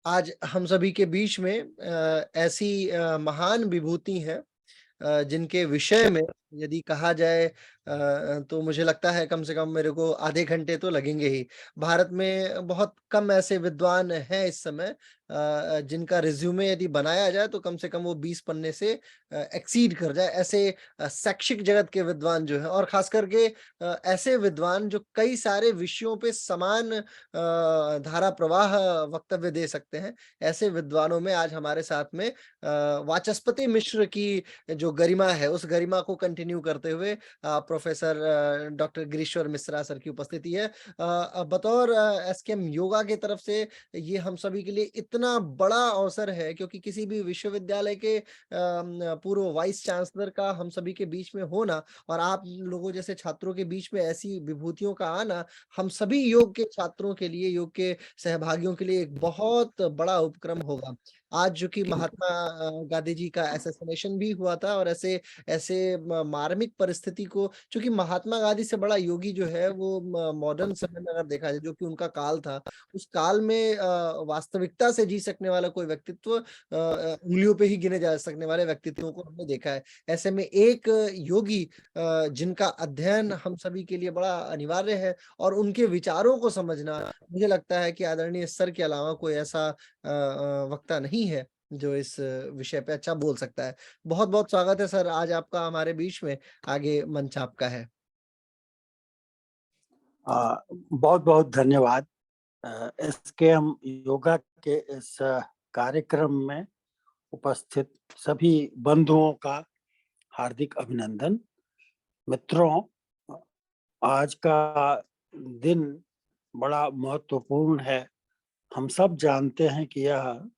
आज हम सभी के बीच में ऐसी महान विभूति हैं जिनके विषय में यदि कहा जाए तो मुझे लगता है कम से कम मेरे को आधे घंटे तो लगेंगे ही। भारत में बहुत कम ऐसे विद्वान हैं इस समय जिनका रिज़्यूमे यदि बनाया जाए तो कम से कम वो 20 पन्ने से एक्सीड कर जाए। ऐसे शैक्षिक जगत के विद्वान जो हैं और ख़ास करके ऐसे विद्वान जो कई सारे विषयों पे समान धारा प्रवाह वक्तव्य दे सकते हैं। ऐसे विद्वानों में आज हमारे साथ में वाचस्पति मिश्र की जो गरिमा है, उस गरिमा को कंटिन्यू करते हुए professor doctor Girishwar Mishra sir की उपस्थिति है। बतौर एसकेएम योगा की तरफ से ये हम सभी के लिए इतना बड़ा अवसर है क्योंकि किसी भी विश्वविद्यालय के पूर्व वाइस चांसलर का हम सभी के बीच में होना और आप लोगों जैसे छात्रों के बीच में ऐसी विभूतियों का आना, हम सभी योग के छात्रों के लिए, योग के सहभागियों के लिए एक बहुत बड़ा उपक्रम होगा। आज जो कि महात्मा गांधी जी का असैसिनेशन भी हुआ था और ऐसे ऐसे मार्मिक परिस्थिति को चूंकि महात्मा गांधी से बड़ा योगी जो है वो मॉडर्न समय में अगर देखा जाए जो कि उनका काल था उस काल में वास्तविकता से जी सकने वाला कोई व्यक्तित्व उंगलियों पे ही गिने जा सकने वाले व्यक्तित्वों को हमने देखा है। ऐसे में एक योगी जिनका अध्ययन हम सभी के लिए बड़ा अनिवार्य है और उनके विचारों को समझना मुझे लगता है कि आदरणीय सर के अलावा कोई ऐसा वक्ता नहीं है जो इस विषय पे अच्छा बोल सकता है। बहुत-बहुत स्वागत है सर आज आपका हमारे बीच में, आगे मंच आपका है। बहुत बहुत धन्यवाद। एसकेएम योगा के इस कार्यक्रम में उपस्थित सभी बंधुओं का हार्दिक अभिनंदन। मित्रों, आज का दिन बड़ा महत्वपूर्ण है। हम सब जानते हैं कि यह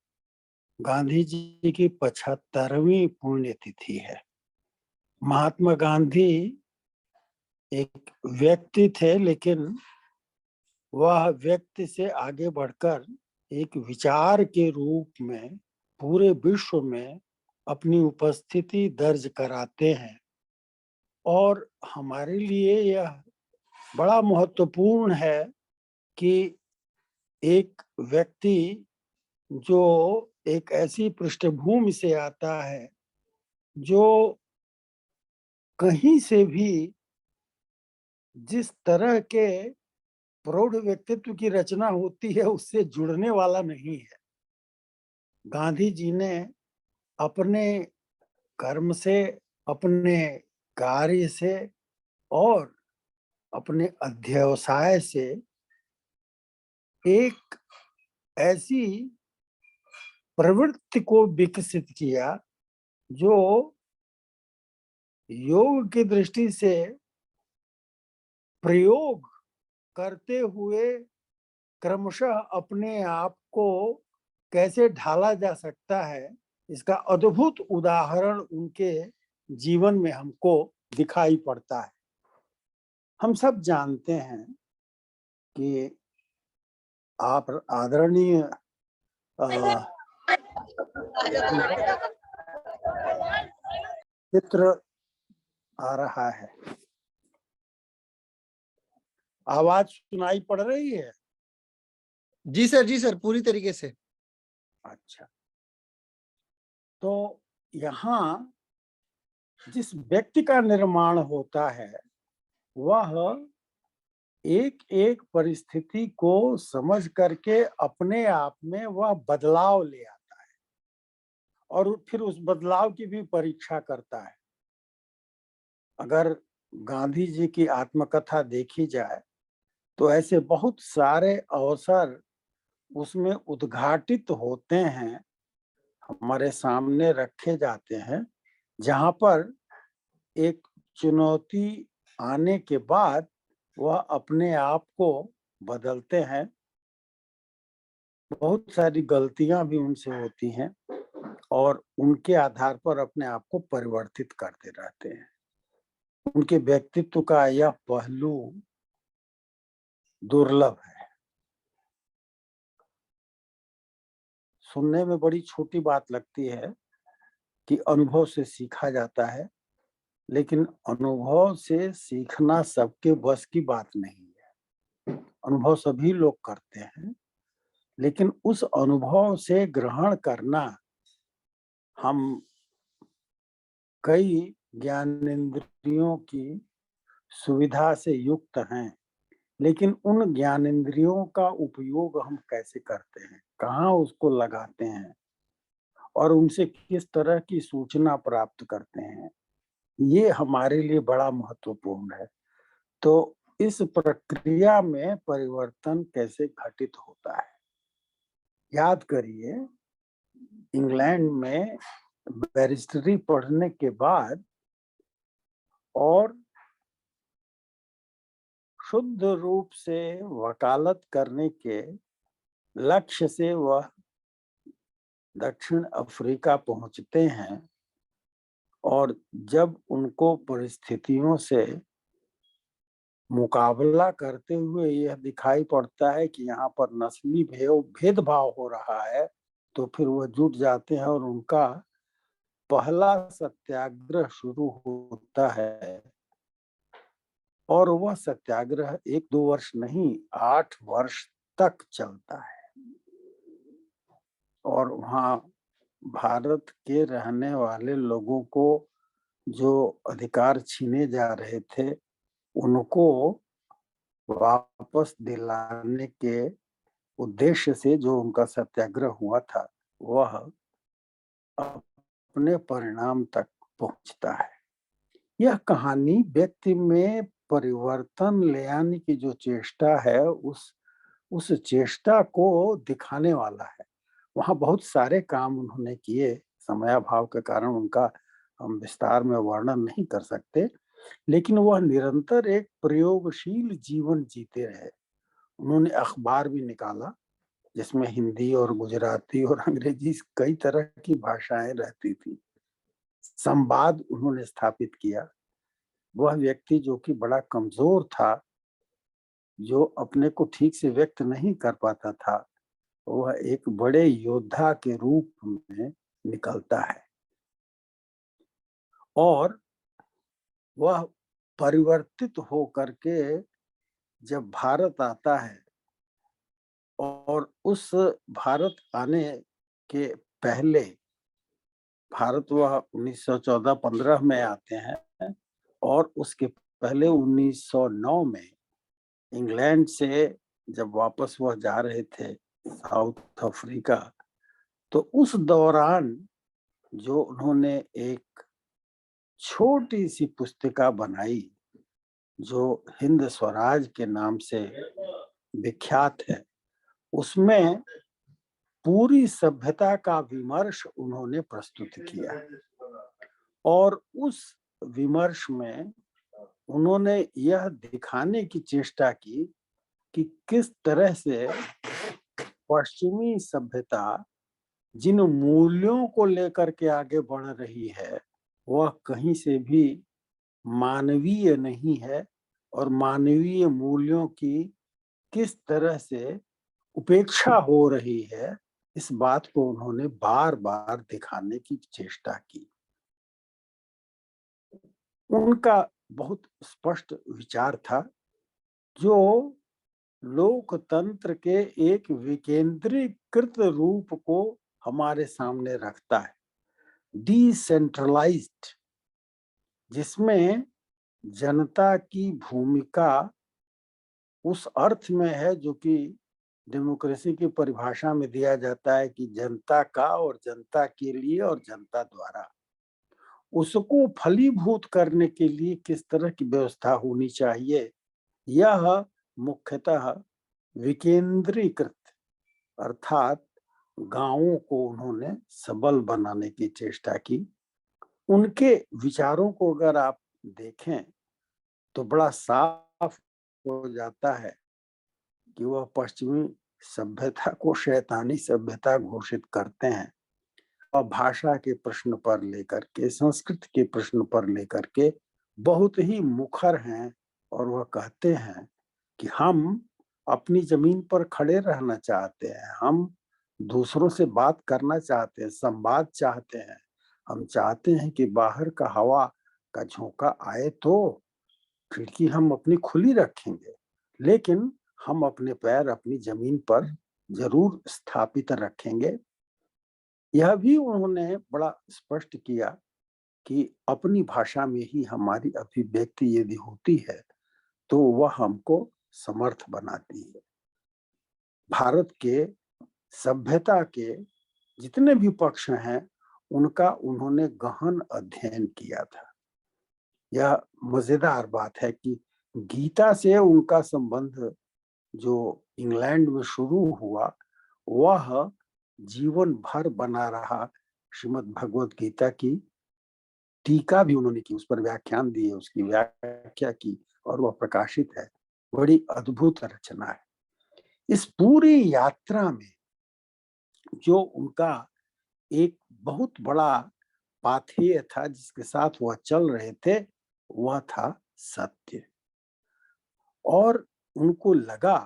गांधी जी की 75वीं पुण्यतिथि है। महात्मा गांधी एक व्यक्ति थे, लेकिन वह व्यक्ति से आगे बढ़कर एक विचार के रूप में पूरे विश्व में अपनी उपस्थिति दर्ज कराते हैं और हमारे लिए यह बड़ा महत्वपूर्ण है कि एक व्यक्ति जो एक ऐसी पृष्ठभूमि से आता है जो कहीं से भी जिस तरह के प्रौढ़ व्यक्तित्व की रचना होती है उससे जुड़ने वाला नहीं है। गांधी जी ने अपने कर्म से, अपने कार्य से और अपने अध्यवसाय से एक ऐसी प्रवृत्ति को विकसित किया जो योग की दृष्टि से प्रयोग करते हुए क्रमशः अपने आप को कैसे ढाला जा सकता है, इसका अद्भुत उदाहरण उनके जीवन में हमको दिखाई पड़ता है। हम सब जानते हैं कि आप आदरणीय चित्र आ रहा है, आवाज सुनाई पड़ रही है? जी सर, पूरी तरीके से। अच्छा, तो यहाँ जिस व्यक्ति का निर्माण होता है वह एक एक परिस्थिति को समझ करके अपने आप में वह बदलाव ले आता है और फिर उस बदलाव की भी परीक्षा करता है। अगर गांधी जी की आत्मकथा देखी जाए तो ऐसे बहुत सारे अवसर उसमें उद्घाटित होते हैं, हमारे सामने रखे जाते हैं, जहां पर एक चुनौती आने के बाद वह अपने आप को बदलते हैं। बहुत सारी गलतियां भी उनसे होती हैं और उनके आधार पर अपने आप को परिवर्तित करते रहते हैं। उनके व्यक्तित्व का यह पहलू दुर्लभ है। सुनने में बड़ी छोटी बात लगती है कि अनुभव से सीखा जाता है, लेकिन अनुभव से सीखना सबके बस की बात नहीं है। अनुभव सभी लोग करते हैं, लेकिन उस अनुभव से ग्रहण करना, हम कई ज्ञानेंद्रियों की सुविधा से युक्त हैं, लेकिन उन ज्ञानेंद्रियों का उपयोग हम कैसे करते हैं, कहाँ उसको लगाते हैं और उनसे किस तरह की सूचना प्राप्त करते हैं, ये हमारे लिए बड़ा महत्वपूर्ण है। तो इस प्रक्रिया में परिवर्तन कैसे घटित होता है? याद करिए, इंग्लैंड में बैरिस्टरी पढ़ने के बाद और शुद्ध रूप से वकालत करने के लक्ष्य से वह दक्षिण अफ्रीका पहुंचते हैं, और जब उनको परिस्थितियों से मुकाबला करते हुए यह दिखाई पड़ता है कि यहाँ पर नस्ली भेदभाव हो रहा है, तो फिर वह जुट जाते हैं और उनका पहला सत्याग्रह शुरू होता है। और वह सत्याग्रह 1-2 वर्ष नहीं, 8 वर्ष तक चलता है। और वहाँ भारत के रहने वाले लोगों को जो अधिकार छीने जा रहे थे, उनको वापस दिलाने के उद्देश्य से जो उनका सत्याग्रह हुआ था, वह अपने परिणाम तक पहुंचता है। यह कहानी व्यक्ति में परिवर्तन ले आने की जो चेष्टा है, उस चेष्टा को दिखाने वाला है। वहाँ बहुत सारे काम उन्होंने किए, समयाभाव के कारण उनका हम विस्तार में वर्णन नहीं कर सकते, लेकिन वह निरंतर एक प्रयोगशील जीवन जीते रहे। उन्होंने अखबार भी निकाला, जिसमें हिंदी और गुजराती और अंग्रेजी कई तरह की भाषाएं रहती थी। संवाद उन्होंने स्थापित किया। वह व्यक्ति जो कि बड़ा कमजोर था, जो अपने को ठीक से व्यक्त नहीं कर पाता था, वह एक बड़े योद्धा के रूप में निकलता है। और वह परिवर्तित होकर के जब भारत आता है, और उस भारत आने के पहले, भारत वह 1914-15 में आते हैं, और उसके पहले 1909 में इंग्लैंड से जब वापस वह जा रहे थे साउथ अफ्रीका, तो उस दौरान जो उन्होंने एक छोटी सी पुस्तिका बनाई, जो हिंद स्वराज के नाम से विख्यात है, उसमें पूरी सभ्यता का विमर्श उन्होंने प्रस्तुत किया। और उस विमर्श में उन्होंने यह दिखाने की चेष्टा की कि किस तरह से पश्चिमी सभ्यता जिन मूल्यों को लेकर के आगे बढ़ रही है, वह कहीं से भी मानवीय नहीं है, और मानवीय मूल्यों की किस तरह से उपेक्षा हो रही है, इस बात को उन्होंने बार बार दिखाने की चेष्टा की। उनका बहुत स्पष्ट विचार था, जो लोकतंत्र के एक विकेंद्रीकृत रूप को हमारे सामने रखता है, डिसेंट्रलाइज्ड, जिसमें जनता की भूमिका उस अर्थ में है जो कि डेमोक्रेसी की परिभाषा में दिया जाता है कि जनता का और जनता के लिए और जनता द्वारा। उसको फलीभूत करने के लिए किस तरह की व्यवस्था होनी चाहिए, यह मुख्यतः विकेंद्रीकृत, अर्थात गांवों को उन्होंने सबल बनाने की चेष्टा की। उनके विचारों को अगर आप देखें, तो बड़ा साफ हो जाता है कि वह पश्चिमी सभ्यता को शैतानी सभ्यता घोषित करते हैं, और भाषा के प्रश्न पर लेकर के, संस्कृत के प्रश्न पर लेकर के बहुत ही मुखर हैं। और वह कहते हैं कि हम अपनी जमीन पर खड़े रहना चाहते हैं, हम दूसरों से बात करना चाहते हैं, संवाद चाहते हैं, हम चाहते हैं कि बाहर का हवा का झोंका आए तो खिड़की हम अपनी खुली रखेंगे, लेकिन हम अपने पैर अपनी जमीन पर जरूर स्थापित रखेंगे। यह भी उन्होंने बड़ा स्पष्ट किया कि अपनी भाषा में ही हमारी अभिव्यक्ति यदि होती है तो वह हमको समर्थ बनाती है। भारत के सभ्यता के जितने भी पक्ष हैं उनका उन्होंने गहन अध्ययन किया था। यह मजेदार बात है कि गीता से उनका संबंध जो इंग्लैंड में शुरू हुआ वह जीवन भर बना रहा। श्रीमद् भगवत गीता की टीका भी उन्होंने की, उस पर व्याख्यान दिए, उसकी व्याख्या की और वह प्रकाशित है। बड़ी अद्भुत रचना है। इस पूरी यात्रा में जो उनका एक बहुत बड़ा पाथेय था जिसके साथ वह चल रहे थे वह था सत्य। और उनको लगा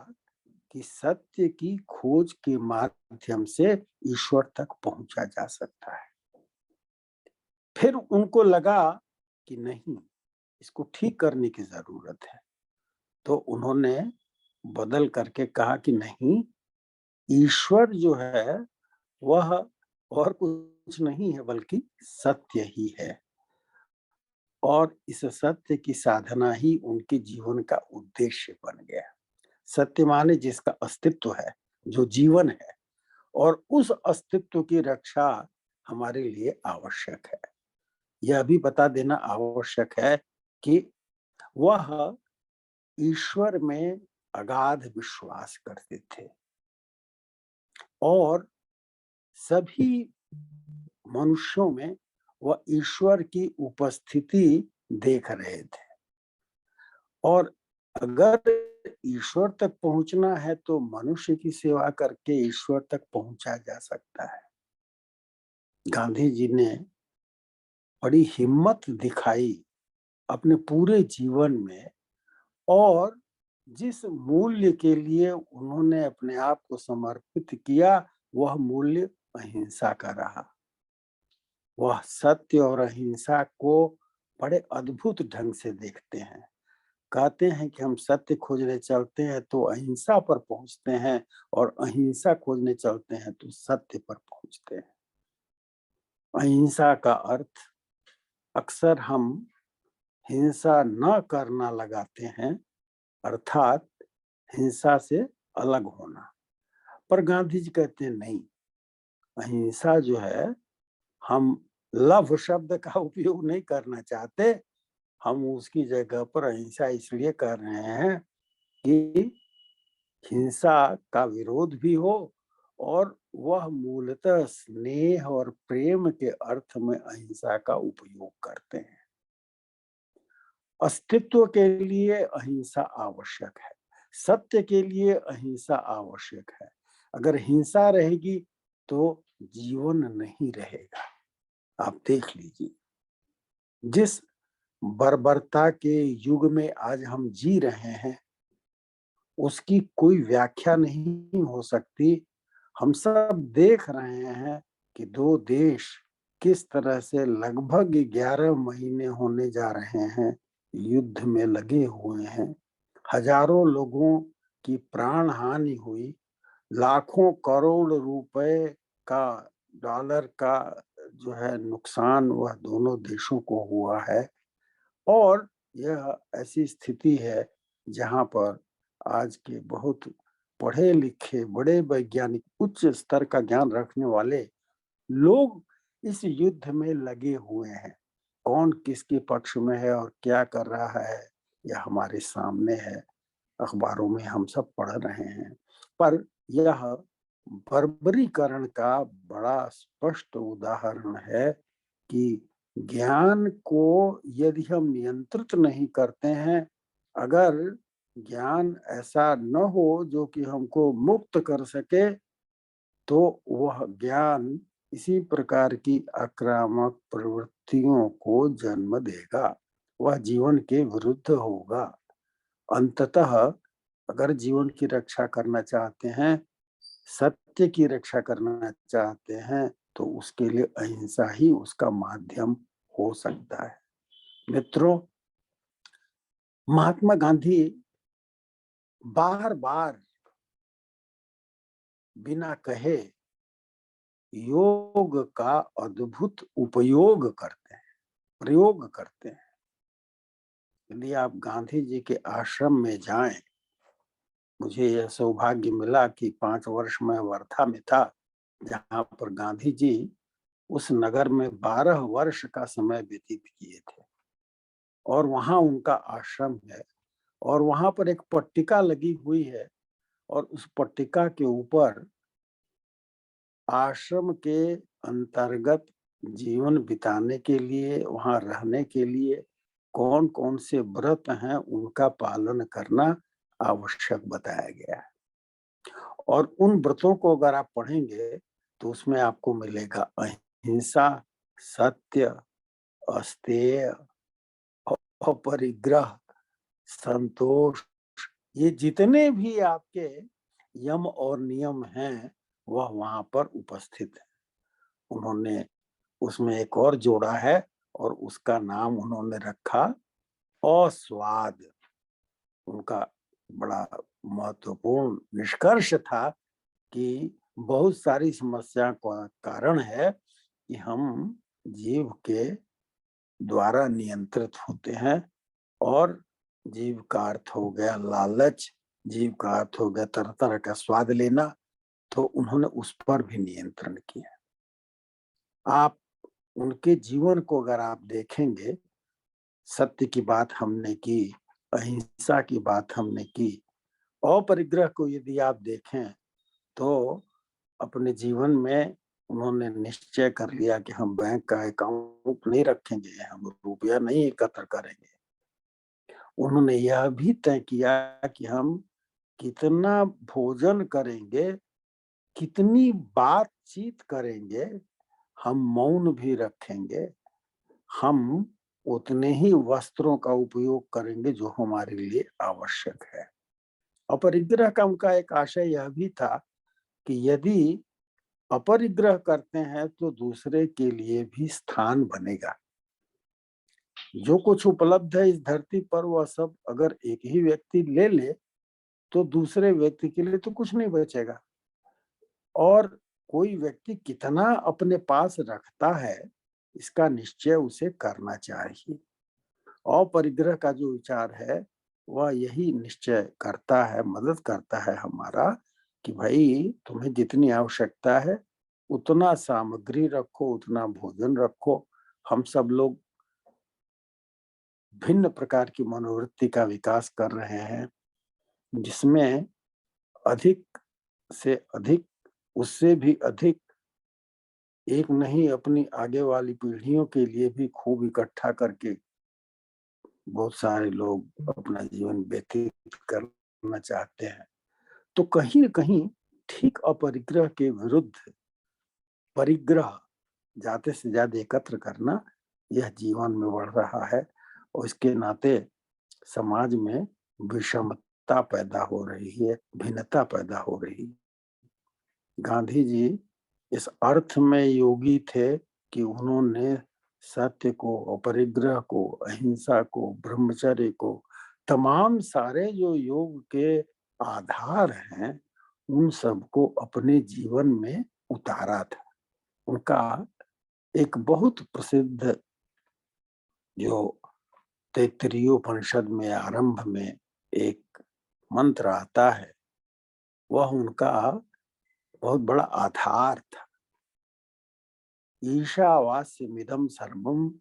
कि सत्य की खोज के माध्यम से ईश्वर तक पहुंचा जा सकता है। फिर उनको लगा कि नहीं, इसको ठीक करने की जरूरत है। तो उन्होंने बदल करके कहा कि नहीं, ईश्वर जो है वह और कुछ नहीं है बल्कि सत्य ही है। और इस सत्य की साधना ही उनके जीवन का उद्देश्य बन गया। सत्य माने जिसका अस्तित्व है, जो जीवन है, और उस अस्तित्व की रक्षा हमारे लिए आवश्यक है। यह भी बता देना आवश्यक है कि वह ईश्वर में अगाध विश्वास करते थे और सभी मनुष्यों में वह ईश्वर की उपस्थिति देख रहे थे। और अगर ईश्वर तक पहुंचना है तो मनुष्य की सेवा करके ईश्वर तक पहुंचा जा सकता है। गांधी जी ने बड़ी हिम्मत दिखाई अपने पूरे जीवन में, और जिस मूल्य के लिए उन्होंने अपने आप को समर्पित किया वह मूल्य अहिंसा का रहा। वह सत्य और अहिंसा को बड़े अद्भुत ढंग से देखते हैं। कहते हैं कि हम सत्य खोजने चलते हैं तो अहिंसा पर पहुंचते हैं, और अहिंसा खोजने चलते हैं तो सत्य पर पहुंचते हैं। अहिंसा का अर्थ अक्सर हम हिंसा न करना लगाते हैं, अर्थात हिंसा से अलग होना। पर गांधी जी कहते हैं नहीं, अहिंसा जो है, हम लव शब्द का उपयोग नहीं करना चाहते। हम उसकी जगह पर अहिंसा इसलिए कर रहे हैं कि हिंसा का विरोध भी हो और वह मूलतः स्नेह और प्रेम के अर्थ में अहिंसा का उपयोग करते हैं। अस्तित्व के लिए अहिंसा आवश्यक है, सत्य के लिए अहिंसा आवश्यक है। अगर हिंसा रहेगी तो जीवन नहीं रहेगा। आप देख लीजिए, जिस बर्बरता के युग में आज हम जी रहे हैं उसकी कोई व्याख्या नहीं हो सकती। हम सब देख रहे हैं कि दो देश किस तरह से लगभग 11 महीने होने जा रहे हैं युद्ध में लगे हुए हैं। हजारों लोगों की प्राण हानि हुई, लाखों करोड़ रुपए का, डॉलर का जो है नुकसान वह दोनों देशों को हुआ है। और यह ऐसी स्थिति है जहां पर आज के बहुत पढ़े लिखे बड़े वैज्ञानिक उच्च स्तर का ज्ञान रखने वाले लोग इस युद्ध में लगे हुए हैं। कौन किसके पक्ष में है और क्या कर रहा है यह हमारे सामने है, अखबारों में हम सब पढ़ रहे हैं। पर यह बर्बरीकरण का बड़ा स्पष्ट उदाहरण है कि ज्ञान को यदि हम नियंत्रित नहीं करते हैं, अगर ज्ञान ऐसा न हो जो कि हमको मुक्त कर सके, तो वह ज्ञान इसी प्रकार की आक्रामक प्रवृत्तियों को जन्म देगा। वह जीवन के विरुद्ध होगा। अंततः अगर जीवन की रक्षा करना चाहते हैं, सत्य की रक्षा करना चाहते हैं, तो उसके लिए अहिंसा ही उसका माध्यम हो सकता है। मित्रों, महात्मा गांधी बार बार बिना कहे योग का अद्भुत उपयोग करते हैं, प्रयोग करते हैं। यदि आप गांधी जी के आश्रम में जाएं, मुझे यह सौभाग्य मिला कि 5 वर्ष मैं वर्धा में था, जहाँ पर गांधी जी उस नगर में 12 वर्ष का समय व्यतीत किए थे और वहाँ उनका आश्रम है और वहाँ पर एक पट्टिका लगी हुई है और उस पट्टिका के ऊपर आश्रम के अंतर्गत जीवन बिताने के लिए, वहाँ रहने के लिए कौन-कौन से व्रत हैं, उनका पालन करना आवश्यक बताया गया है। और उन व्रतों को अगर आप पढ़ेंगे, तो उसमें आपको मिलेगा अहिंसा, सत्य, अस्तेय, अपरिग्रह, संतोष, ये जितने भी आपके यम और नियम हैं, वह वहाँ पर उपस्थित है। उन्होंने उसमें एक और जोड़ा है और उसका नाम उन्होंने रखा अस्वाद। उनका बड़ा महत्वपूर्ण निष्कर्ष था कि बहुत सारी समस्या का कारण है कि हम जीव के द्वारा नियंत्रित होते हैं और जीव का अर्थ हो गया लालच, जीव का अर्थ हो गया तरह-तरह का स्वाद लेना, तो उन्होंने उस पर भी नियंत्रण किया। आप उनके जीवन को अगर आप देखेंगे, सत्य की बात हमने की, अहिंसा की बात हमने की, अपरिग्रह को यदि आप देखें, तो अपने जीवन में उन्होंने निश्चय कर लिया कि हम बैंक का अकाउंट नहीं रखेंगे, हम रुपया नहीं एकत्र करेंगे। उन्होंने यह भी तय किया कि हम कितना भोजन करेंगे, कितनी बातचीत करेंगे, हम मौन भी रखेंगे, हम उतने ही वस्त्रों का उपयोग करेंगे जो हमारे लिए आवश्यक है। अपरिग्रह का उनका एक आशय यह भी था कि यदि अपरिग्रह करते हैं तो दूसरे के लिए भी स्थान बनेगा। जो कुछ उपलब्ध है इस धरती पर वह सब अगर एक ही व्यक्ति ले ले तो दूसरे व्यक्ति के लिए तो कुछ नहीं बचेगा। और कोई व्यक्ति कितना अपने पास रखता है, इसका निश्चय उसे करना चाहिए। अपरिग्रह का जो विचार है, वह यही निश्चय करता है, मदद करता है हमारा कि भाई तुम्हें जितनी आवश्यकता है, उतना सामग्री रखो, उतना भोजन रखो। हम सब लोग भिन्न प्रकार की मनोवृत्ति का विकास कर रहे हैं, जिसमें अधिक से अधिक, उससे भी अधिक एक नहीं अपनी आगे वाली पीढ़ियों के लिए भी खूब इकट्ठा करके बहुत सारे लोग अपना जीवन व्यतीत करना चाहते हैं। तो कहीं न कहीं ठीक अपरिग्रह के विरुद्ध परिग्रह ज़्यादा से ज़्यादा एकत्र करना, यह जीवन में बढ़ रहा है और इसके नाते समाज में विषमता पैदा हो रही है, भिन्नता पैदा हो रही है। गांधी जी इस अर्थ में योगी थे कि उन्होंने सत्य को, अपरिग्रह को, अहिंसा को, ब्रह्मचर्य को, तमाम सारे जो योग के आधार हैं, उन सबको अपने जीवन में उतारा था। उनका एक बहुत प्रसिद्ध जो तैत्तिरीयोपनिषद में आरंभ में एक मंत्र आता है, वह उनका बहुत बड़ा आधार था। ईशावास्यमिदं सर्वं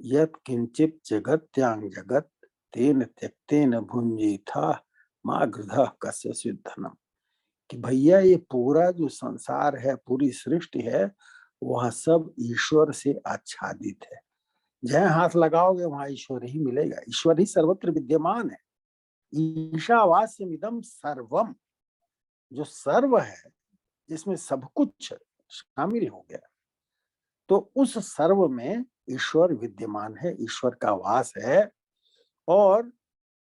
यत् किंचित जगत्यां जगत तेन त्यक्तेन भुंजीथा माँ गृधः कस्यचित् धनम। कि भैया ये पूरा जो संसार है, पूरी सृष्टि है, वह सब ईश्वर से आच्छादित है। जहाँ हाथ लगाओगे वहां ईश्वर ही मिलेगा। ईश्वर ही सर्वत्र विद्यमान है। ईशावास्यमिदं सर्वम, जो सर्व है, जिसमें सब कुछ शामिल हो गया, तो उस सर्व में ईश्वर विद्यमान है, ईश्वर का वास है। और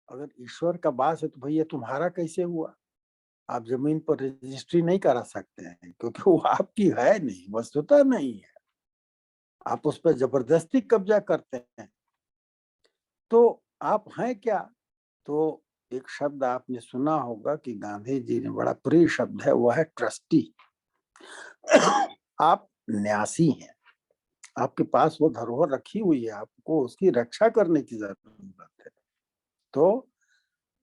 अगर ईश्वर का वास है तो भैया तुम्हारा कैसे हुआ? आप जमीन पर रजिस्ट्री नहीं करा सकते हैं क्योंकि वो आपकी है नहीं, वस्तुतः नहीं है। आप उस पर जबरदस्ती कब्जा करते हैं, तो आप हैं क्या? तो एक शब्द आपने सुना होगा कि गांधी जी ने बड़ा प्रिय शब्द है, वो है ट्रस्टी। आप न्यासी हैं, आपके पास वो धरोहर रखी हुई है, आपको उसकी रक्षा करने की जरूरत है। तो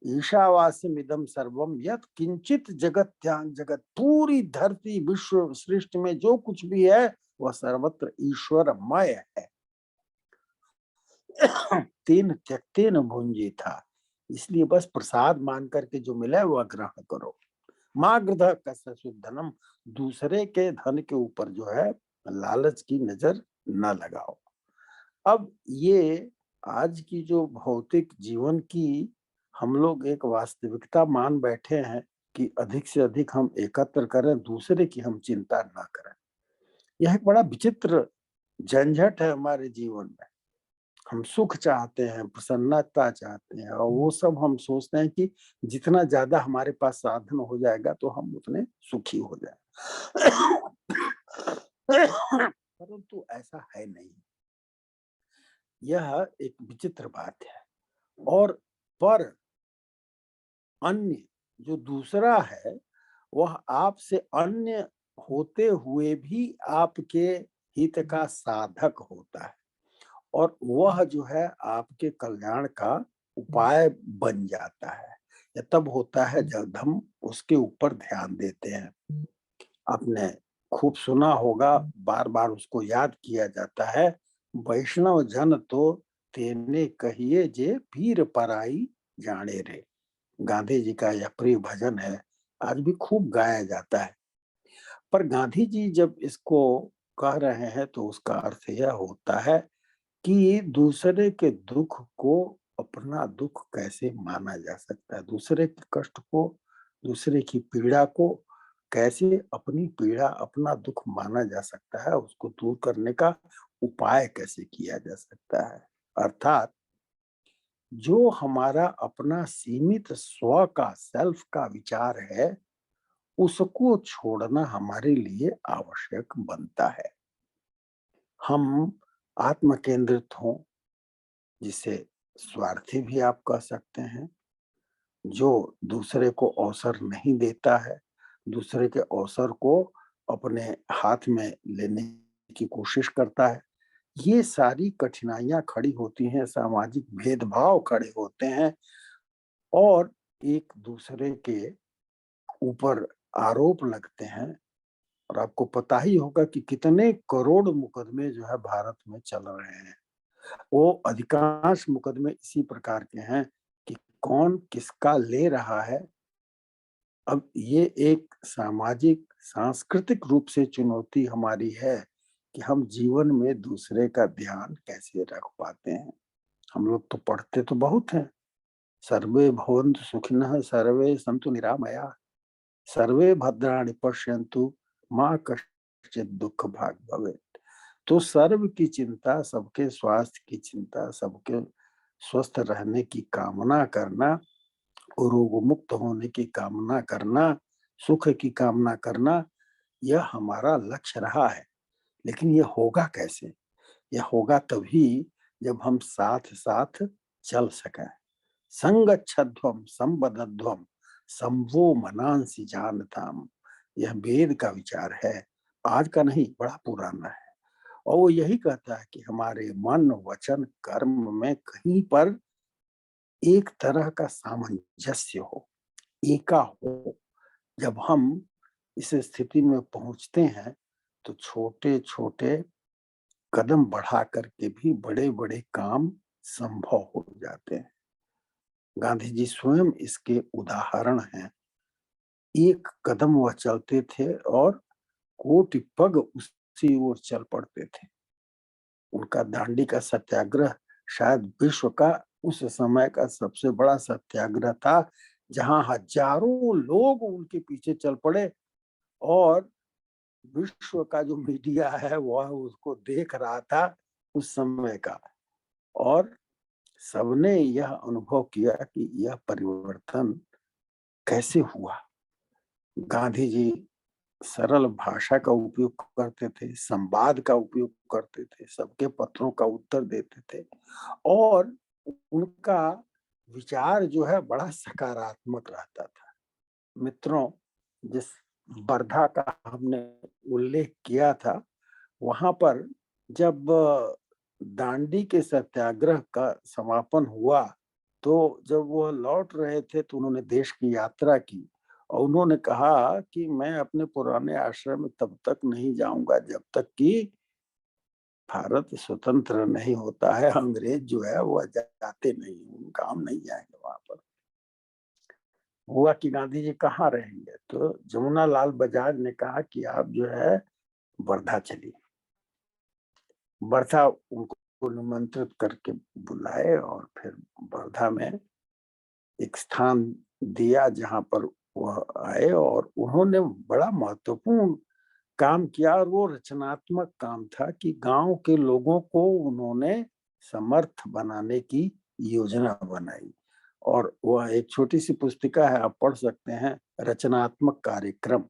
ईशावास्यमिदं सर्वम यत् किंचित जगत्यां जगत, पूरी धरती विश्व सृष्टि में जो कुछ भी है वह सर्वत्र ईश्वरमय है। तीन त्यक्तेन भुंजी था, इसलिए बस प्रसाद मान करके जो मिला है वह ग्रहण करो। माँ गृध कस्य धनम, दूसरे के धन के ऊपर जो है लालच की नजर न लगाओ। अब ये आज की जो भौतिक जीवन की हम लोग एक वास्तविकता मान बैठे हैं कि अधिक से अधिक हम एकत्र करें, दूसरे की हम चिंता ना करें। यह एक बड़ा विचित्र झंझट है हमारे जीवन में। हम सुख चाहते हैं, प्रसन्नता चाहते हैं, और वो सब हम सोचते हैं कि जितना ज्यादा हमारे पास साधन हो जाएगा तो हम उतने सुखी हो जाए। परंतु ऐसा है नहीं। यह एक विचित्र बात है। और पर अन्य जो दूसरा है वह आपसे अन्य होते हुए भी आपके हित का साधक होता है, और वह जो है आपके कल्याण का उपाय बन जाता है। यह तब होता है जब हम उसके ऊपर ध्यान देते हैं। आपने खूब सुना होगा, बार बार उसको याद किया जाता है, वैष्णव जन तो तेने कहिए जे पीर पराई जाने रे। गांधी जी का यह प्रिय भजन है, आज भी खूब गाया जाता है। पर गांधी जी जब इसको कह रहे हैं तो उसका अर्थ यह होता है कि दूसरे के दुख को अपना दुख कैसे माना जा सकता है, दूसरे के कष्ट को, दूसरे की पीड़ा को कैसे अपनी पीड़ा, अपना दुख माना जा सकता है, उसको दूर करने का उपाय कैसे किया जा सकता है। अर्थात जो हमारा अपना सीमित स्व का, सेल्फ का विचार है, उसको छोड़ना हमारे लिए आवश्यक बनता है। हम आत्म केंद्रित हों, जिसे स्वार्थी भी आप कह सकते हैं, जो दूसरे को अवसर नहीं देता है, दूसरे के अवसर को अपने हाथ में लेने की कोशिश करता है। ये सारी कठिनाइयां खड़ी होती हैं, सामाजिक भेदभाव खड़े होते हैं, और एक दूसरे के ऊपर आरोप लगते हैं। और आपको पता ही होगा कि कितने करोड़ मुकदमे जो है भारत में चल रहे हैं। वो अधिकांश मुकदमे इसी प्रकार के हैं कि कौन किसका ले रहा है। अब ये एक सामाजिक सांस्कृतिक रूप से चुनौती हमारी है कि हम जीवन में दूसरे का ध्यान कैसे रख पाते हैं। हम लोग तो पढ़ते तो बहुत हैं, सर्वे भवन्तु सुखिनः, सर्वे सन्तु निरामया, सर्वे भद्राणि पश्यन्तु, माँ कश्चित् दुख भाग भवेत्। तो सर्व की चिंता, सबके स्वास्थ्य की चिंता, सबके स्वस्थ रहने की कामना करना, रोग मुक्त होने की कामना करना, सुख की कामना करना, यह हमारा लक्ष्य रहा है। लेकिन यह होगा कैसे? यह होगा तभी जब हम साथ साथ चल सकें। संगच्छध्वम संबद्धध्वम संवो मनांसि जानताम, यह वेद का विचार है, आज का नहीं, बड़ा पुराना है। और वो यही कहता है कि हमारे मन वचन कर्म में कहीं पर एक तरह का सामंजस्य हो, एका हो। जब हम इस स्थिति में पहुंचते हैं तो छोटे छोटे कदम बढ़ा करके भी बड़े बड़े काम संभव हो जाते हैं। गांधी जी स्वयं इसके उदाहरण हैं। एक कदम वह चलते थे और कोटि पग उसी ओर चल पड़ते थे। उनका दांडी का सत्याग्रह शायद विश्व का उस समय का सबसे बड़ा सत्याग्रह था, जहां हजारों लोग उनके पीछे चल पड़े, और विश्व का जो मीडिया है वह उसको देख रहा था उस समय का। और सबने यह अनुभव किया कि यह परिवर्तन कैसे हुआ। गांधी जी सरल भाषा का उपयोग करते थे, संवाद का उपयोग करते थे, सबके पत्रों का उत्तर देते थे, और उनका विचार जो है बड़ा सकारात्मक रहता था। मित्रों, जिस वर्धा का हमने उल्लेख किया था, वहाँ पर जब दांडी के सत्याग्रह का समापन हुआ, तो जब वो लौट रहे थे तो उन्होंने देश की यात्रा की और उन्होंने कहा कि मैं अपने पुराने आश्रम में तब तक नहीं जाऊँगा जब तक कि भारत स्वतंत्र नहीं होता है। अंग्रेज जो है वो जाते नहीं, उनका हम नहीं जाएँगे वहाँ पर। हुआ कि गांधी जी कहाँ रहेंगे? तो जमुनालाल बजाज ने कहा कि आप जो है वर्धा चलिए। वर्धा उनको निमंत्रित करके बुलाए और फिर वर्धा में एक स्थान दिया जहाँ पर वह आए और उन्होंने बड़ा महत्वपूर्ण काम किया और वो रचनात्मक काम था कि गाँव के लोगों को उन्होंने समर्थ बनाने की योजना बनाई और वह एक छोटी-सी पुस्तिका है, आप पढ़ सकते हैं, रचनात्मक कार्यक्रम,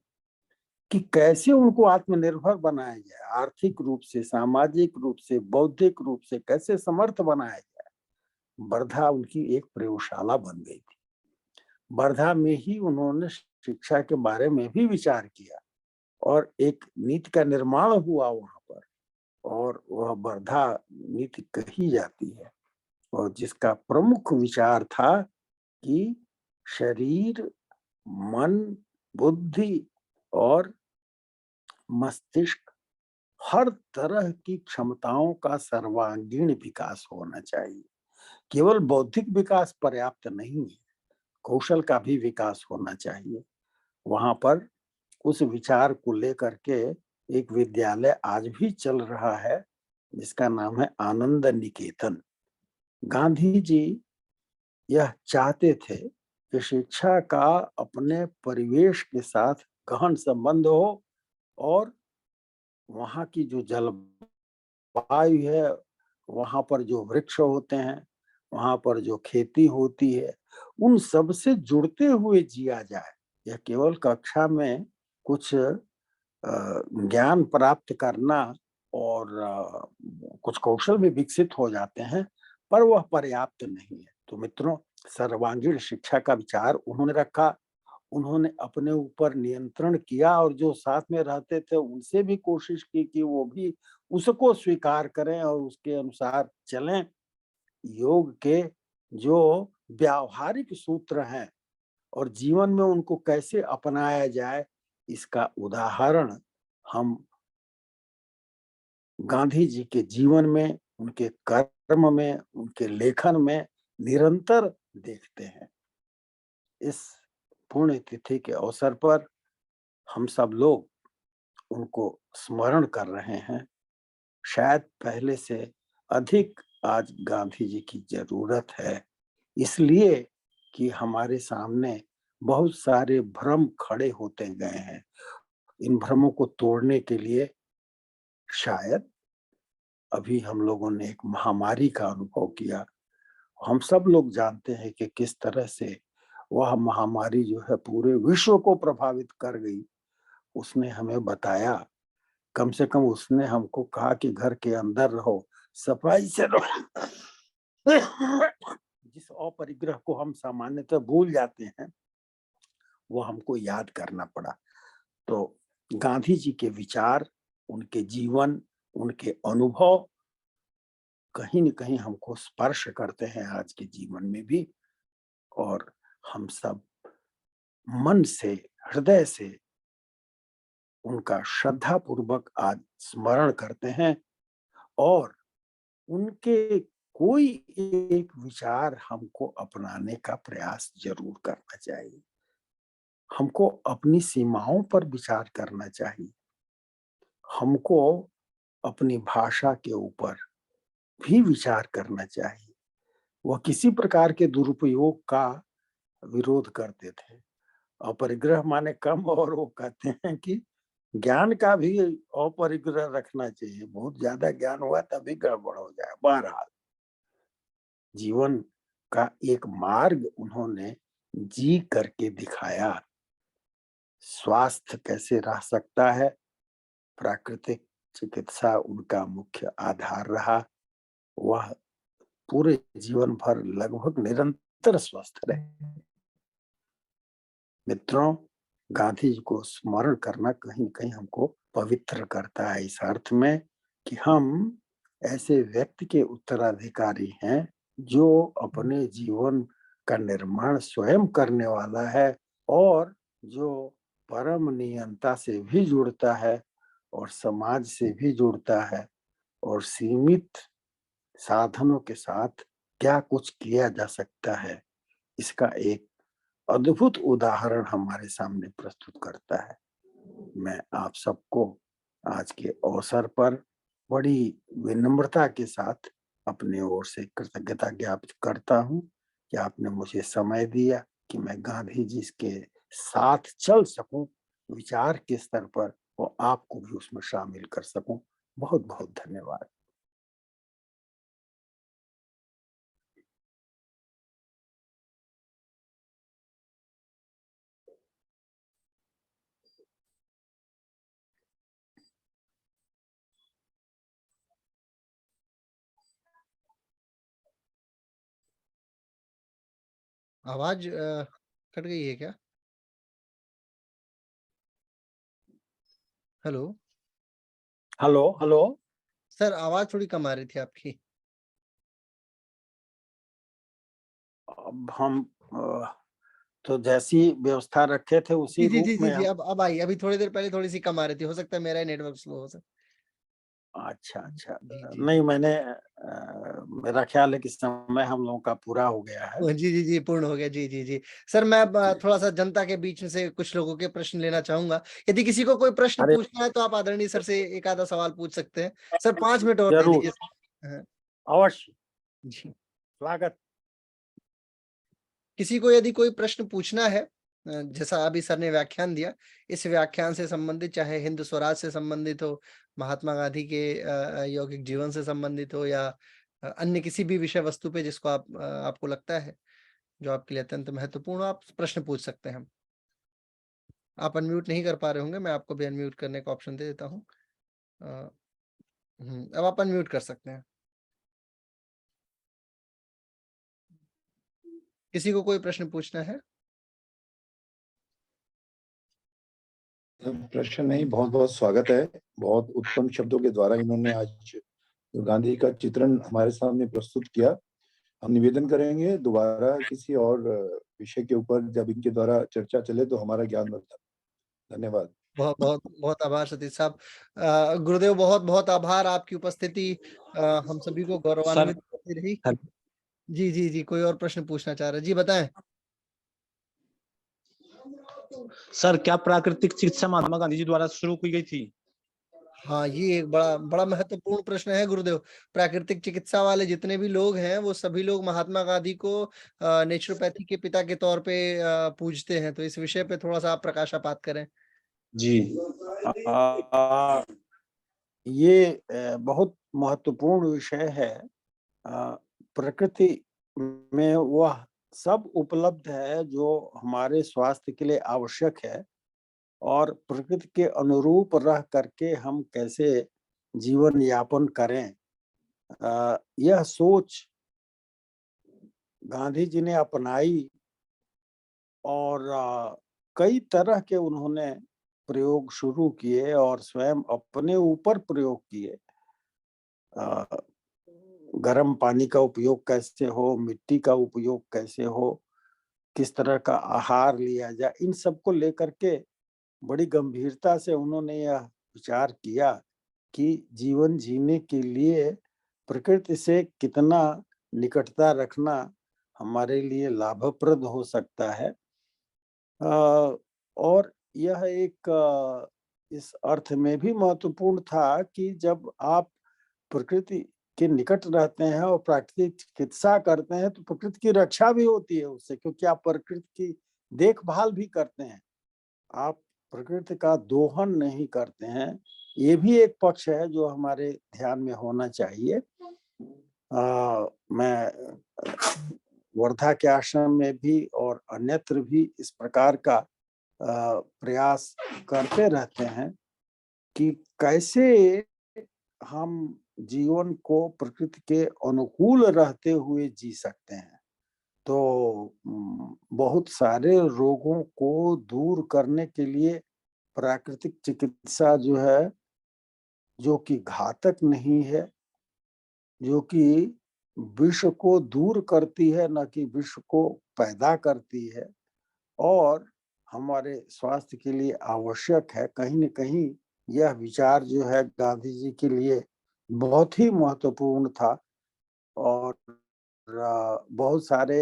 कि कैसे उनको आत्मनिर्भर बनाया जाए, आर्थिक रूप से, सामाजिक रूप से, बौद्धिक रूप से कैसे समर्थ बनाया जाए। वर्धा उनकी एक प्रयोगशाला बन गई थी। वर्धा में ही उन्होंने शिक्षा के बारे में भी विचार किया और एक नीति का निर्माण हुआ वहाँ पर और वह वर्धा नीति कही जाती है और जिसका प्रमुख विचार था कि शरीर, मन, बुद्धि और मस्तिष्क, हर तरह की क्षमताओं का सर्वांगीण विकास होना चाहिए। केवल बौद्धिक विकास पर्याप्त नहीं है, कौशल का भी विकास होना चाहिए। वहाँ पर उस विचार को लेकर के एक विद्यालय आज भी चल रहा है, जिसका नाम है आनंद निकेतन। गांधी जी यह चाहते थे कि शिक्षा का अपने परिवेश के साथ गहन संबंध हो और वहाँ की जो जलवायु है, वहाँ पर जो वृक्ष होते हैं, वहाँ पर जो खेती होती है, उन सब से जुड़ते हुए जिया जाए। यह केवल कक्षा में कुछ ज्ञान प्राप्त करना और कुछ कौशल भी विकसित हो जाते हैं, पर वह पर्याप्त नहीं है। तो मित्रों, सर्वांगीण शिक्षा का विचार उन्होंने रखा। उन्होंने अपने ऊपर नियंत्रण किया और जो साथ में रहते थे उनसे भी कोशिश की कि वो भी उसको स्वीकार करें और उसके अनुसार चलें। योग के जो व्यावहारिक सूत्र हैं और जीवन में उनको कैसे अपनाया जाए, इसका उदाहरण हम गांधी जी के जीवन में, उनके कर्म में, उनके लेखन में निरंतर देखते हैं। इस पुण्यतिथि के अवसर पर हम सब लोग उनको स्मरण कर रहे हैं। शायद पहले से अधिक आज गांधी जी की जरूरत है, इसलिए कि हमारे सामने बहुत सारे भ्रम खड़े होते गए हैं। इन भ्रमों को तोड़ने के लिए शायद अभी हम लोगों ने एक महामारी का अनुभव किया। हम सब लोग जानते हैं कि किस तरह से वह महामारी जो है पूरे विश्व को प्रभावित कर गई। उसने हमें बताया, कम से कम उसने हमको कहा कि घर के अंदर रहो, सफाई से रहो। जिस अपरिग्रह को हम सामान्यतः भूल जाते हैं, वो हमको याद करना पड़ा। तो गांधी जी के विचार, उनके जीवन, उनके अनुभव कहीं न कहीं हमको स्पर्श करते हैं आज के जीवन में भी और हम सब मन से, हृदय से उनका श्रद्धापूर्वक आज स्मरण करते हैं और उनके कोई एक विचार हमको अपनाने का प्रयास ज़रूर करना चाहिए। हमको अपनी सीमाओं पर विचार करना चाहिए। हमको अपनी भाषा के ऊपर भी विचार करना चाहिए। वह किसी प्रकार के दुरुपयोग का विरोध करते थे। अपरिग्रह माने कम और वो कहते हैं कि ज्ञान का भी अपरिग्रह रखना चाहिए। बहुत ज़्यादा ज्ञान हुआ तभी गड़बड़ हो जाए। बहरहाल जीवन का एक मार्ग उन्होंने जी करके दिखाया। स्वास्थ्य कैसे रह सकता है, प्राकृतिक चिकित्सा उनका मुख्य आधार रहा। वह पूरे जीवन भर लगभग निरंतर तरह स्वस्थ रहे। मित्रों, गांधी जी को स्मरण करना कहीं न कहीं हमको पवित्र करता है, इस अर्थ में कि हम ऐसे व्यक्ति के उत्तराधिकारी हैं, जो अपने जीवन का निर्माण स्वयं करने वाला है और जो परम नियंता से भी जुड़ता है और समाज से भी जुड़ता है और सीमित साधनों के साथ क्या कुछ किया जा सकता है, इसका एक अद्भुत उदाहरण हमारे सामने प्रस्तुत करता है। मैं आप सबको आज के अवसर पर बड़ी विनम्रता के साथ अपनी ओर से कृतज्ञता ज्ञापित करता हूँ कि आपने मुझे समय दिया कि मैं गांधी जी के साथ चल सकूं, विचार के स्तर पर, और आपको भी उसमें शामिल कर सकूं। बहुत बहुत धन्यवाद। आवाज कट गई है क्या? हेलो। Hello hello. सर आवाज थोड़ी कम आ रही थी आपकी। अब हम तो जैसी व्यवस्था रखे थे जी उसी जी रूप जी जी में जी, हम। अब आई। अभी थोड़ी देर पहले थोड़ी सी कम आ रही थी, हो सकता है मेरा ही नेटवर्क स्लो हो सर। अच्छा अच्छा। जी जी नहीं, मैंने मेरा ख्याल है कि समय हम लोगों का पूरा हो गया है। जी जी जी, पूर्ण हो गया। जी जी जी सर, मैं अब जी। थोड़ा सा जनता के बीच में से कुछ लोगों के प्रश्न लेना चाहूंगा। यदि किसी को कोई प्रश्न अरे पूछना है तो आप आदरणीय सर से एक आधा सवाल पूछ सकते हैं। सर 5 मिनट और दे जरूर, दीजिए सर। हाँ, अवश्य, जी। स्वागत। किसी को यदि कोई प्रश्न पूछना है, जैसा अभी सर ने व्याख्यान दिया, इस व्याख्यान से संबंधित, चाहे हिंद स्वराज से संबंधित हो, महात्मा गांधी के यौगिक जीवन से संबंधित हो, या अन्य किसी भी विषय वस्तु पे जिसको आपको लगता है जो आपके लिए अत्यंत महत्वपूर्ण हो, आप प्रश्न पूछ सकते हैं। आप अनम्यूट नहीं कर पा रहे होंगे, मैं आपको भी अनम्यूट करने का ऑप्शन दे देता हूँ। अ, अब आप अनम्यूट कर सकते हैं। किसी को कोई प्रश्न पूछना है? प्रश्न नहीं, बहुत बहुत स्वागत है। बहुत उत्तम शब्दों के द्वारा इन्होंने आज जो गांधी का चित्रण हमारे सामने प्रस्तुत किया। हम निवेदन करेंगे दोबारा किसी और विषय के ऊपर जब इनके द्वारा चर्चा चले तो हमारा ज्ञान बढ़ता है। धन्यवाद। बहुत बहुत बहुत आभार सतीश साहब। गुरुदेव, बहुत बहुत आभार। आपकी उपस्थिति हम सभी को सर गौरवान्वित करती रही। जी जी जी, कोई और प्रश्न पूछना चाह रहे हैं? जी बताएं। सर क्या प्राकृतिक चिकित्सा महात्मा गांधी जी द्वारा शुरू की गई थी? हाँ, ये एक बड़ा बड़ा महत्वपूर्ण प्रश्न है गुरुदेव। प्राकृतिक चिकित्सा वाले जितने भी लोग हैं, वो सभी लोग महात्मा गांधी को नेचुरोपैथी के पिता के तौर पे पूजते हैं। तो इस विषय पे थोड़ा सा आप प्रकाशपात करें। जी आ, ये बहुत महत्वपूर्ण विषय है। प्रकृति में वह सब उपलब्ध है जो हमारे स्वास्थ्य के लिए आवश्यक है, और प्रकृति के अनुरूप रह करके हम कैसे जीवन यापन करें, यह सोच गांधी जी ने अपनाई, और कई तरह के उन्होंने प्रयोग शुरू किए और स्वयं अपने ऊपर प्रयोग किए। गर्म पानी का उपयोग कैसे हो, मिट्टी का उपयोग कैसे हो, किस तरह का आहार लिया जाए, इन सब को लेकर के बड़ी गंभीरता से उन्होंने यह विचार किया कि जीवन जीने के लिए प्रकृति से कितना निकटता रखना हमारे लिए लाभप्रद हो सकता है। और यह एक इस अर्थ में भी महत्वपूर्ण था कि जब आप प्रकृति के निकट रहते हैं और प्राकृतिक चिकित्सा करते हैं तो प्रकृति की रक्षा भी होती है उससे, क्योंकि आप प्रकृति की देखभाल भी करते हैं, आप प्रकृति का दोहन नहीं करते हैं। ये भी एक पक्ष है जो हमारे ध्यान में होना चाहिए। मैं वर्धा के आश्रम में भी और अन्यत्र भी इस प्रकार का प्रयास करते रहते हैं कि कैसे हम जीवन को प्रकृति के अनुकूल रहते हुए जी सकते हैं। तो बहुत सारे रोगों को दूर करने के लिए प्राकृतिक चिकित्सा जो है, जो कि घातक नहीं है, जो कि विष को दूर करती है, न कि विष को पैदा करती है, और हमारे स्वास्थ्य के लिए आवश्यक है। कहीं न कहीं यह विचार जो है गांधी जी के लिए बहुत ही महत्वपूर्ण था, और बहुत सारे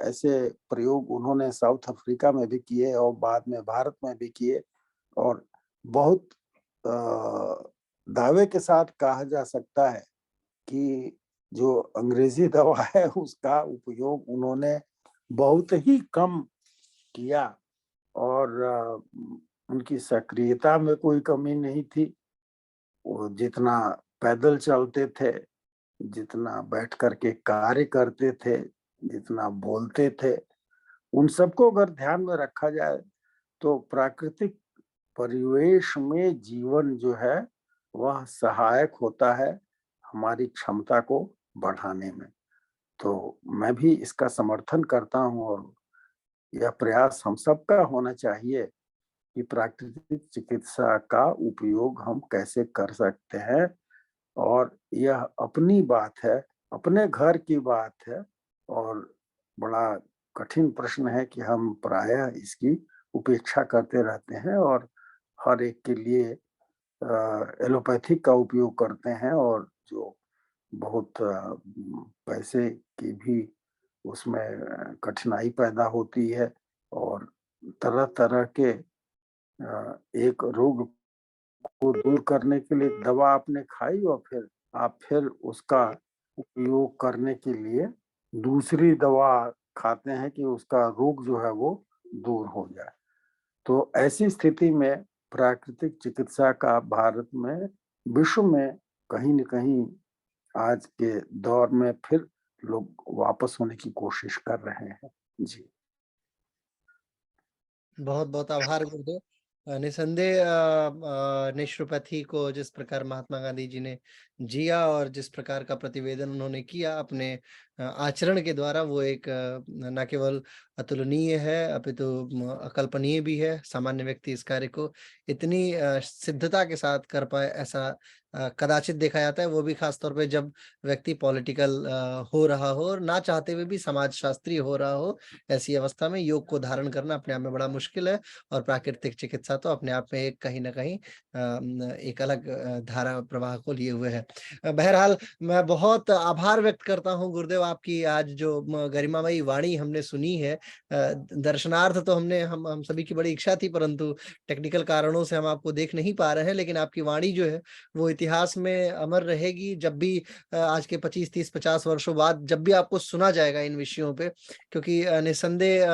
ऐसे प्रयोग उन्होंने साउथ अफ्रीका में भी किए और बाद में भारत में भी किए, और बहुत दावे के साथ कहा जा सकता है कि जो अंग्रेजी दवा है उसका उपयोग उन्होंने बहुत ही कम किया, और उनकी सक्रियता में कोई कमी नहीं थी। वो जितना पैदल चलते थे, जितना बैठ कर के कार्य करते थे, जितना बोलते थे, उन सबको अगर ध्यान में रखा जाए तो प्राकृतिक परिवेश में जीवन जो है वह सहायक होता है हमारी क्षमता को बढ़ाने में। तो मैं भी इसका समर्थन करता हूँ, और यह प्रयास हम सबका होना चाहिए कि प्राकृतिक चिकित्सा का उपयोग हम कैसे कर सकते हैं, और यह अपनी बात है, अपने घर की बात है, और बड़ा कठिन प्रश्न है कि हम प्रायः इसकी उपेक्षा करते रहते हैं और हर एक के लिए एलोपैथिक का उपयोग करते हैं, और जो बहुत पैसे की भी उसमें कठिनाई पैदा होती है, और तरह-तरह के एक रोग को दूर करने के लिए दवा आपने खाई, और फिर उसका उपयोग करने के लिए दूसरी दवा खाते हैं कि उसका रोग जो है वो दूर हो जाए। तो ऐसी स्थिति में प्राकृतिक चिकित्सा का भारत में, विश्व में कहीं न कहीं आज के दौर में फिर लोग वापस होने की कोशिश कर रहे हैं। जी। बहुत-बहुत आभार गुरुदेव। निसंदेह नेचुरोपैथी को जिस प्रकार महात्मा गांधी जी ने जिया और जिस प्रकार का प्रतिवेदन उन्होंने किया अपने आचरण के द्वारा, वो एक न केवल अतुलनीय है अपितु अकल्पनीय भी है। सामान्य व्यक्ति इस कार्य को इतनी सिद्धता के साथ कर पाए, ऐसा कदाचित देखा जाता है, वो भी खास तौर पे जब व्यक्ति पॉलिटिकल हो रहा हो और ना चाहते हुए भी समाजशास्त्री हो रहा हो। ऐसी अवस्था में योग को धारण करना अपने आप में बड़ा मुश्किल है, और प्राकृतिक चिकित्सा तो अपने आप में एक कहीं न कहीं एक अलग धारा प्रवाह को लिए हुए है। बहरहाल मैं बहुत आभार व्यक्त करता हूँ गुरुदेव, आपकी आज जो गरिमामयी वाणी हमने सुनी है। दर्शनार्थ तो हम सभी की बड़ी इच्छा थी, परंतु टेक्निकल कारणों से हम आपको देख नहीं पा रहे हैं, लेकिन आपकी वाणी जो है वो इतिहास में अमर रहेगी। जब भी आज के 25, 30, 50 वर्षों बाद जब भी आपको सुना जाएगा इन विषयों पे, क्योंकि निसंदेह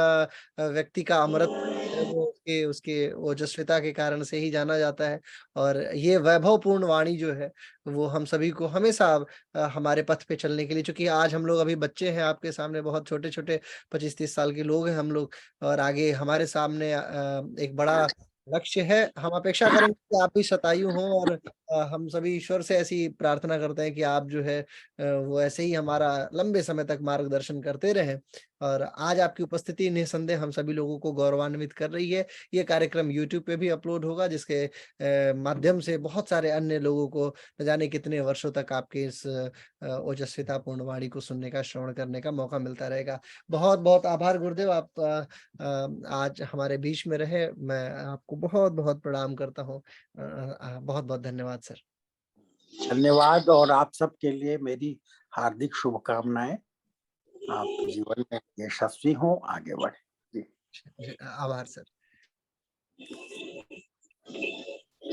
व्यक्ति का अमरत्व है वो उसके उसके ओजस्विता के कारण से ही जाना जाता है, और ये वैभवपूर्ण वाणी जो है वो हम सभी को हमेशा हमारे पथ पे चलने के लिए, चूंकि आज हम लोग अभी बच्चे हैं, आपके सामने बहुत छोटे-छोटे 25-30 साल के लोग हैं हम लोग, और आगे हमारे सामने एक बड़ा लक्ष्य है। हम अपेक्षा करेंगे कि आप भी शतायु हों, और हम सभी ईश्वर से ऐसी प्रार्थना करते हैं कि आप जो है वो ऐसे ही हमारा लंबे समय तक मार्गदर्शन करते रहें। और आज आपकी उपस्थिति निसंदेह हम सभी लोगों को गौरवान्वित कर रही है। ये कार्यक्रम यूट्यूब पे भी अपलोड होगा, जिसके माध्यम से बहुत सारे अन्य लोगों को न जाने कितने वर्षों तक आपके इस ओजस्वितापूर्ण वाणी को सुनने का, श्रवण करने का मौका मिलता रहेगा। बहुत-बहुत आभार गुरुदेव, आप आज हमारे बीच में रहे। मैं आपको बहुत-बहुत प्रणाम करता हूँ। बहुत-बहुत धन्यवाद सर। धन्यवाद, और आप सबके लिए मेरी हार्दिक शुभकामनाएँ। आप जीवन में यशस्वी हों, आगे बढ़ें। जी। आभार सर।